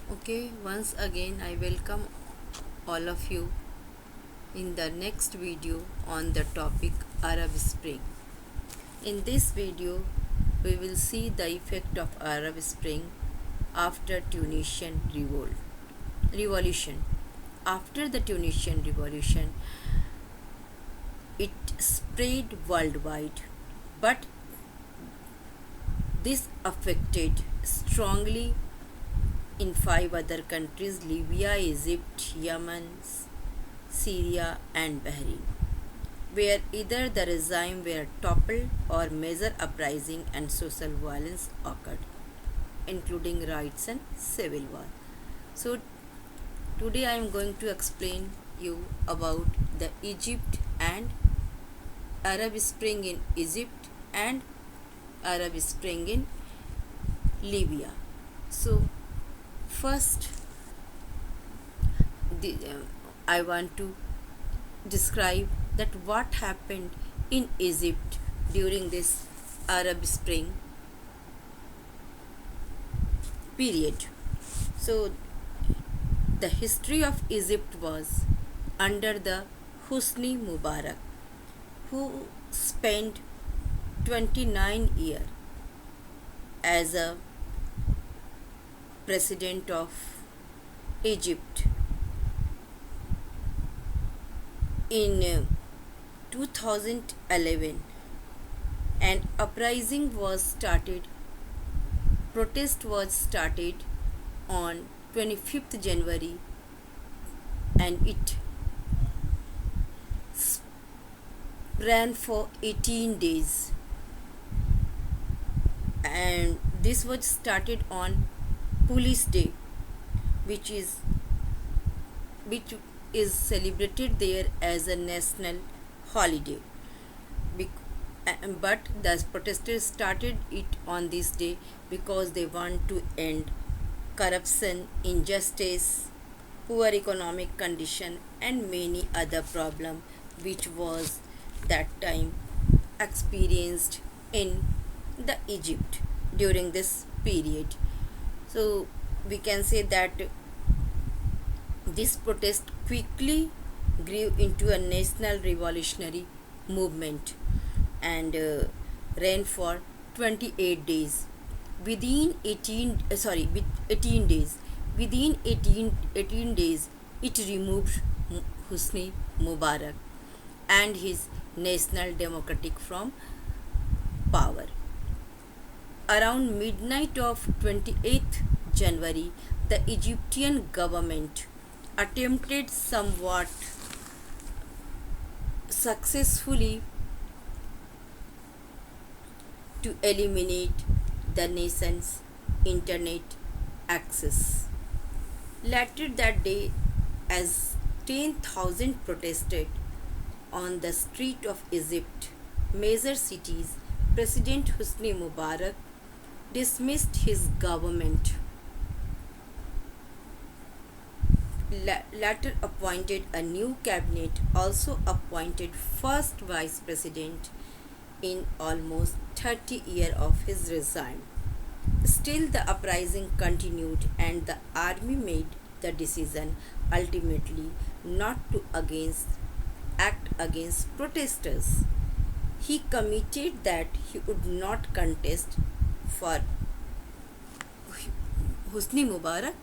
Okay, once again, I welcome all of you in the next video on the topic Arab Spring. In this video, we will see the effect of Arab Spring after Tunisian revolution. After the Tunisian revolution, it spread worldwide, but this affected strongly in five other countries: Libya, Egypt, Yemen, Syria, and Bahrain, where either the regime were toppled or major uprising and social violence occurred, including riots and civil war. So today I am going to explain you about the Egypt and Arab Spring in Egypt and Arab Spring in Libya. So first, I want to describe that what happened in Egypt during this Arab Spring period. So the history of Egypt was under the Hosni Mubarak, who spent 29 years as a president of Egypt. In 2011, an uprising was started. Protest was started on 25th January, and it ran for 18 days. And this was started on Police Day, which is celebrated there as a national holiday. But the protesters started it on this day because they want to end corruption, injustice, poor economic condition, and many other problems which was that time experienced in the Egypt during this period. So we can say that this protest quickly grew into a national revolutionary movement and ran for 28 days. Within 18 days, within 18 days, it removed Hosni Mubarak and his National Democratic from power. Around midnight of 28th January, the Egyptian government attempted somewhat successfully to eliminate the nation's internet access. Later that day, as 10,000 protested on the street of Egypt, major cities, President Hosni Mubarak dismissed his government. Later appointed a new cabinet, also appointed first vice president in almost 30 years of his regime. Still, the uprising continued, and the army made the decision ultimately not to act against protesters. He committed that he would not contest for Hosni Mubarak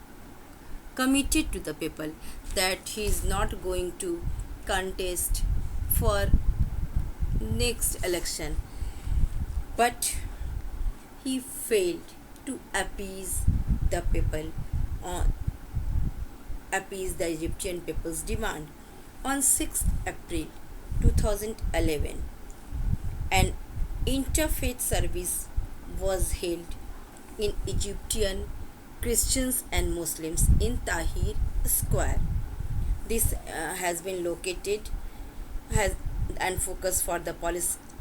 committed to the people that he is not going to contest for next election, but he failed to appease the people on appease the Egyptian people's demand. On 6th April 2011, an interfaith service was held in Egyptian Christians and Muslims in Tahrir Square. This has been located has and focus for the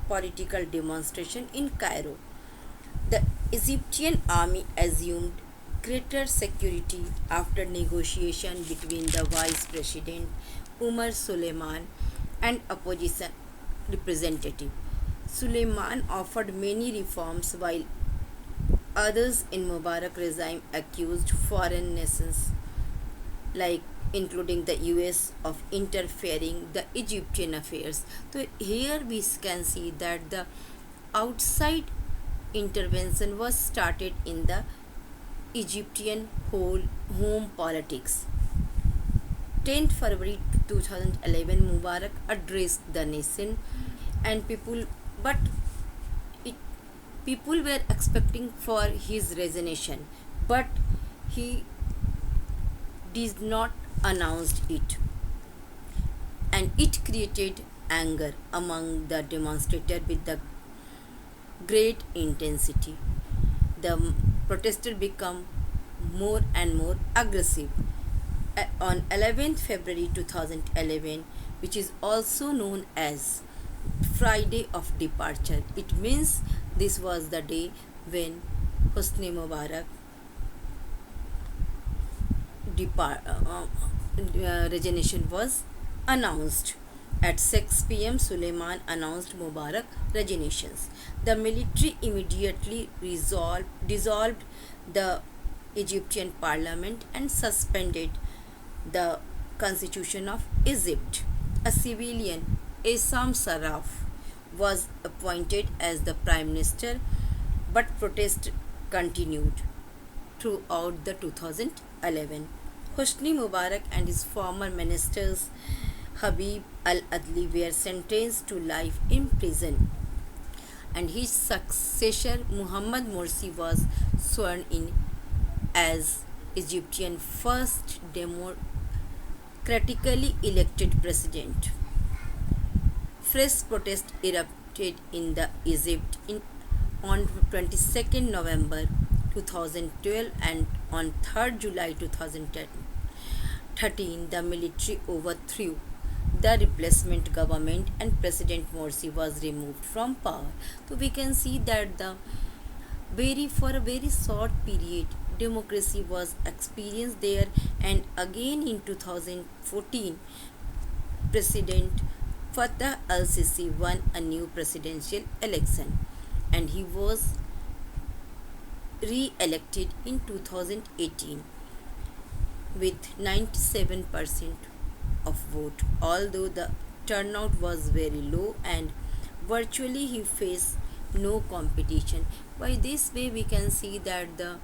political demonstration in Cairo. The Egyptian army assumed greater security after negotiation between the vice president Umar Suleiman and opposition representative. Suleiman offered many reforms while Others in Mubarak regime accused foreign nations, like including the US, of interfering the Egyptian affairs. So here we can see that the outside intervention was started in the Egyptian home politics. 10th February 2011, Mubarak addressed the nation, and but it, people were expecting for his resignation, but he did not announce it, and it created anger among the demonstrators with the great intensity. The protesters become more and more aggressive. On 11th February 2011, which is also known as Friday of Departure, it means this was the day when Hosni Mubarak resignation was announced. At 6 p.m., Suleiman announced Mubarak resignations. The military immediately dissolved the Egyptian parliament and suspended the constitution of Egypt. A civilian, Essam Sarraf, was appointed as the prime minister, but protests continued throughout the 2011. Hosni Mubarak and his former ministers Habib al-Adli were sentenced to life in prison, and his successor Mohamed Morsi was sworn in as Egyptian first democratically elected president. Fresh protests erupted in the Egypt on 22nd November 2012, and on 3rd July 2013 the military overthrew the replacement government and President Morsi was removed from power. So we can see that for a very short period democracy was experienced there, and again in 2014 President Fattah al-Sisi won a new presidential election, and he was re-elected in 2018 with 97% of vote, although the turnout was very low and virtually he faced no competition. By this way we can see that the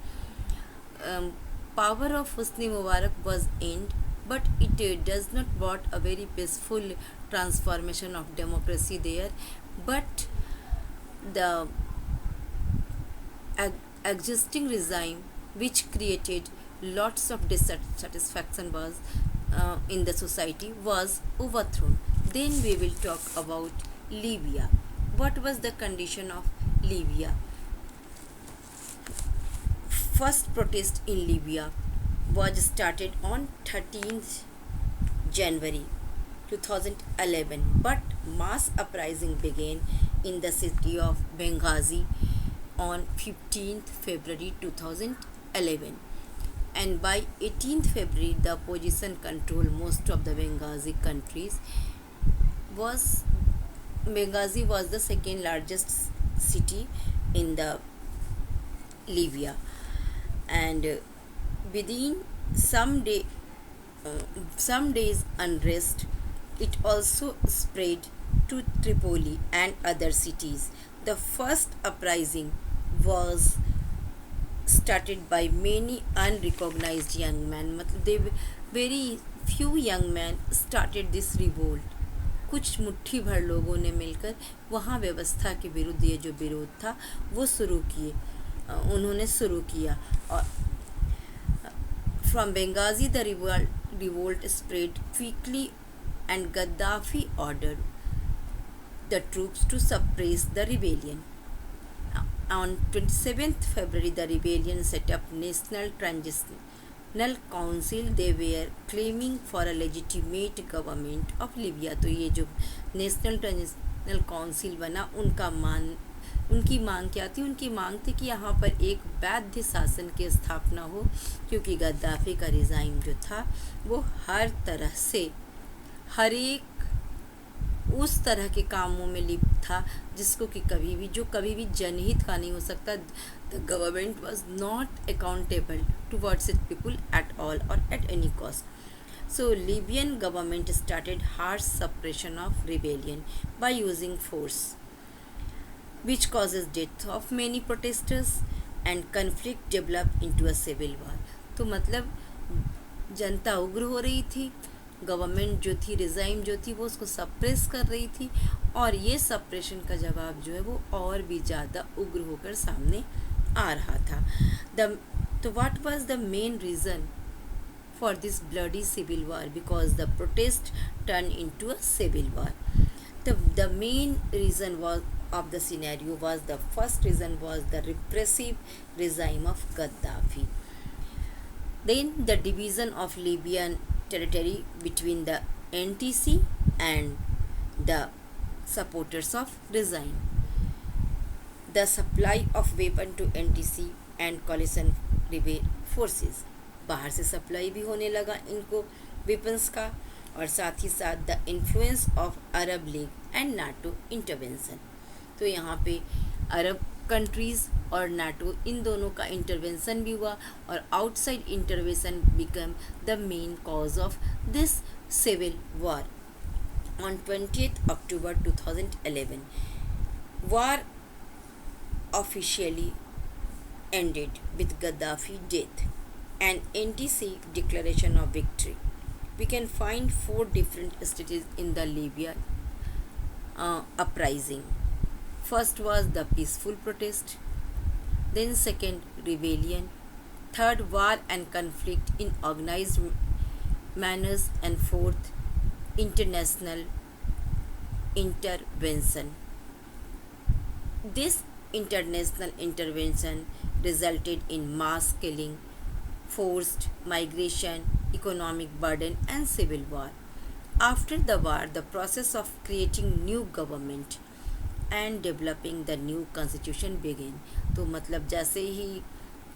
power of Hosni Mubarak was end, but it does not brought a very peaceful transformation of democracy there, but the existing regime which created lots of dissatisfaction was in the society was overthrown. Then we will talk about Libya. What was the condition of Libya? First protest in Libya was started on 13th January 2011, but mass uprising began in the city of Benghazi on 15th February 2011, and by 18th February the opposition controlled most of the Benghazi countries. Benghazi was the second largest city in the Libya, and within some days unrest, it also spread to Tripoli and other cities. The first uprising was started by many unrecognized young men. Very few young men started this revolt. कुछ मुट्ठी भर लोगों ने मिलकर वहाँ व्यवस्था के विरुद्ध ये जो विरोध था वो उन्होंने शुरू किया, और from Benghazi the revolt spread quickly, and Gaddafi ordered the troops to suppress the rebellion. On 27th February the rebellion set up National Transitional Council. They were claiming for a legitimate government of Libya. तो ये जो national transitional council बना उनकी मांग क्या थी? उनकी मांग थी कि यहाँ पर एक वैध शासन की स्थापना हो, क्योंकि गद्दाफी का रिजाइम जो था वो हर तरह से हर एक उस तरह के कामों में लिप्त था जिसको कि कभी भी जनहित का नहीं हो सकता. The government was not accountable towards it people at all और at any cost. So Libyan government started harsh suppression of rebellion by using force, which causes death of many protesters and conflict developed into a civil war. तो मतलब जनता उग्र हो रही थी, government जो थी, regime जो थी, वो उसको सप्रेस कर रही थी और ये सप्रेशन का जवाब जो है वो और भी ज़्यादा उग्र होकर सामने आ रहा था. तो what was the main reason for this bloody civil war? Because the protest turned into a civil war. The main reason was of the scenario was, the first reason was the repressive regime of Gaddafi. Then the division of Libyan territory between the NTC and the supporters of regime. The supply of weapon to NTC and coalition rebel forces. बाहर से supply भी होने लगा इनको weapons का, और साथ ही साथ the influence of Arab league and NATO intervention. तो यहाँ पे अरब कंट्रीज़ और नाटो इन दोनों का इंटरवेंशन भी हुआ और outside intervention become the main cause of this civil war. On 20 October 2011 war officially ended with Gaddafi death and NTC declaration of victory. We can find 4 different stages in the Libya uprising. First was the peaceful protest, then second rebellion, third war and conflict in organized manners, and fourth international intervention. This international intervention resulted in mass killing, forced migration, economic burden, and civil war. After the war, the process of creating new government and developing the new constitution began. तो मतलब जैसे ही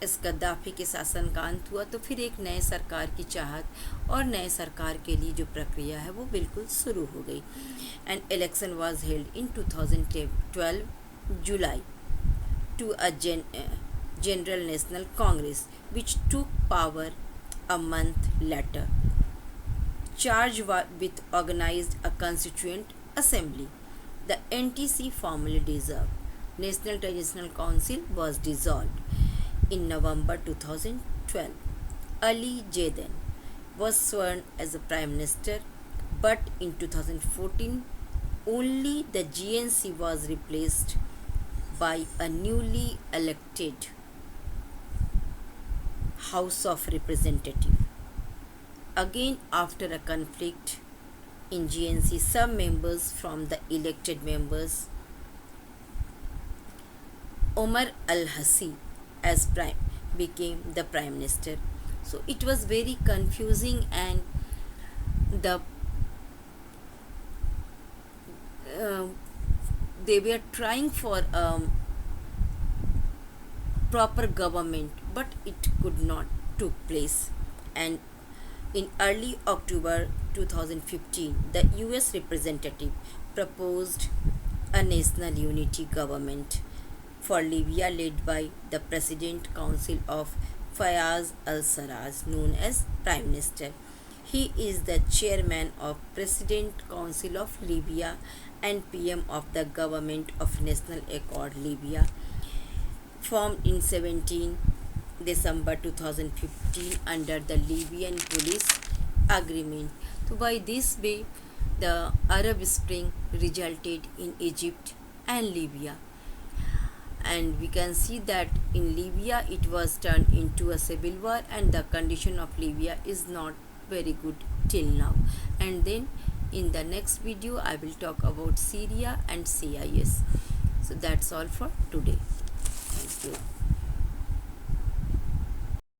इस Gaddafi के शासन का अंत हुआ तो फिर एक नए सरकार की चाहत और नए सरकार के लिए जो प्रक्रिया है वो बिल्कुल शुरू हो गई. And election was held in 2012 July to a General National Congress, which took power a month later, charged with organized a constituent assembly. The NTC formally dissolved. National Transitional Council was dissolved in November 2012. Ali Jayden was sworn as a prime minister, but in 2014 only the GNC was replaced by a newly elected House of Representatives. Again, after a conflict in GNC, some members from the elected members, Omar al-Hassi as prime, became the prime minister. So it was very confusing, and they were trying for proper government, but it could not took place. And in early October 2015, the US representative proposed a national unity government for Libya led by the President Council of Fayez al-Sarraj, known as Prime Minister. He is the chairman of President Council of Libya and PM of the Government of National Accord Libya, formed in 17 December 2015 under the Libyan Police Agreement. So by this way, the Arab Spring resulted in Egypt and Libya. And we can see that in Libya it was turned into a civil war, and the condition of Libya is not very good till now. And then in the next video I will talk about Syria and CIS. So that's all for today. Thank you.